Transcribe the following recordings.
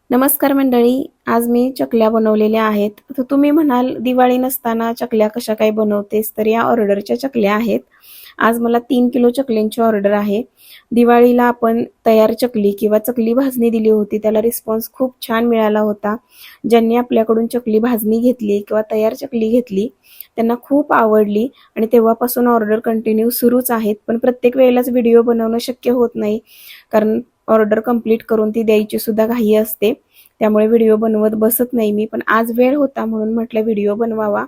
नमस्कार मंडळी, आज मी चकल्या बनवलेल्या आहेत. तर तुम्ही म्हणाल दिवाळी नसताना चकल्या कशा काय बनवतेस, तर या ऑर्डरच्या चकल्या आहेत. आज मला 3 किलो चकल्यांची ऑर्डर आहे. दिवाळीला आपण तयार चकली किंवा चकली भाजणी दिली होती, त्याला रिस्पॉन्स खूप छान मिळाला होता. ज्यांनी आपल्याकडून चकली भाजणी घेतली किंवा तयार चकली घेतली त्यांना खूप आवडली आणि तेव्हापासून ऑर्डर कंटिन्यू सुरूच आहेत. पण प्रत्येक वेळेलाच व्हिडिओ बनवणं शक्य होत नाही, कारण ऑर्डर कंप्लीट करून ती द्यायची सुद्धा घाई असते. त्यामुळे व्हिडिओ बनवत बसत नाही मी, पण आज वेळ होता म्हणून म्हटलं व्हिडिओ बनवावा.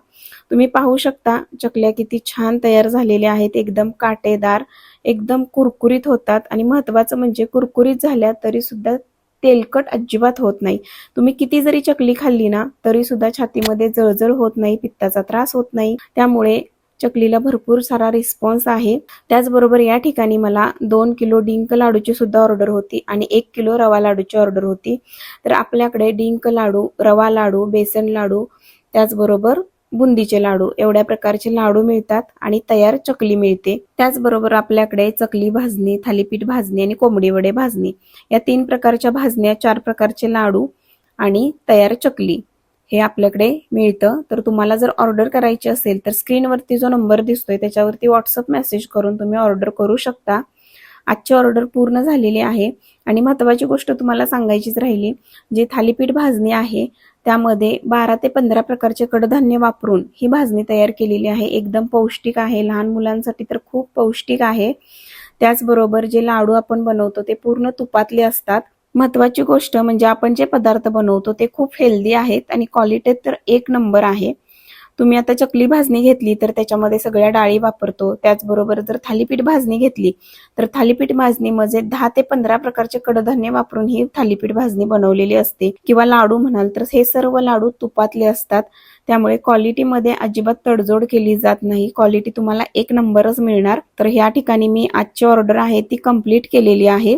तुम्ही पाहू शकता चकल्या किती छान तयार झालेल्या आहेत. एकदम काटेदार, एकदम कुरकुरीत होतात आणि महत्त्वाचं म्हणजे कुरकुरीत झाल्या तरी सुद्धा तेलकट अजिबात होत नाही. तुम्ही किती जरी चकली खाल्ली ना तरी सुद्धा छातीमध्ये जळजळ होत नाही, पित्ताचा त्रास होत नाही. त्यामुळे चकलीला भरपूर सारा रिस्पॉन्स आहे. त्याचबरोबर या ठिकाणी मला 2 किलो डिंक लाडूची सुद्धा ऑर्डर होती आणि 1 किलो रवा लाडूची ऑर्डर होती. तर आपल्याकडे डिंक लाडू, रवा लाडू, बेसन लाडू, त्याचबरोबर बुंदीचे लाडू एवढ्या प्रकारचे लाडू मिळतात आणि तयार चकली मिळते. त्याचबरोबर आपल्याकडे चकली भाजणी, थालीपीठ भाजणी आणि कोंबडी वडे भाजणी या 3 प्रकारच्या भाजण्या, 4 प्रकारचे लाडू आणि तयार चकली हे आपल्याकडे मिळतं. तर तुम्हाला जर ऑर्डर करायची असेल तर स्क्रीनवरती जो नंबर दिसतोय त्याच्यावरती व्हॉट्सअप मेसेज करून तुम्ही ऑर्डर करू शकता. आजची ऑर्डर पूर्ण झालेली आहे आणि महत्त्वाची गोष्ट तुम्हाला सांगायचीच राहिली, जे थालीपीठ भाजणी आहे त्यामध्ये 12 ते 15 प्रकारचे कडधान्य वापरून ही भाजणी तयार केलेली आहे. एकदम पौष्टिक आहे, लहान मुलांसाठी तर खूप पौष्टिक आहे. त्याचबरोबर जे लाडू आपण बनवतो ते पूर्ण तुपातले असतात. महत्त्वाची गोष्ट म्हणजे आपण जे पदार्थ बनवतो ते खूप हेल्दी आहेत आणि क्वालिटीत तर 1 नंबर आहे. तुम्ही आता चकली भाजणी घेतली तर त्याच्यामध्ये सगळ्या डाळी वापरतो. त्याचबरोबर जर थालीपीठ भाजणी घेतली तर थालीपीठ भाजणीमध्ये 10 ते 15 प्रकारचे कडधान्य वापरून ही थालीपीठ भाजणी बनवलेली असते. किंवा लाडू म्हणाल तर हे सर्व लाडू तुपातले असतात. त्यामुळे क्वालिटीमध्ये अजिबात तडजोड केली जात नाही. क्वालिटी तुम्हाला 1 नंबरच मिळणार. तर या ठिकाणी मी आजची ऑर्डर आहे ती कंप्लीट केलेली आहे.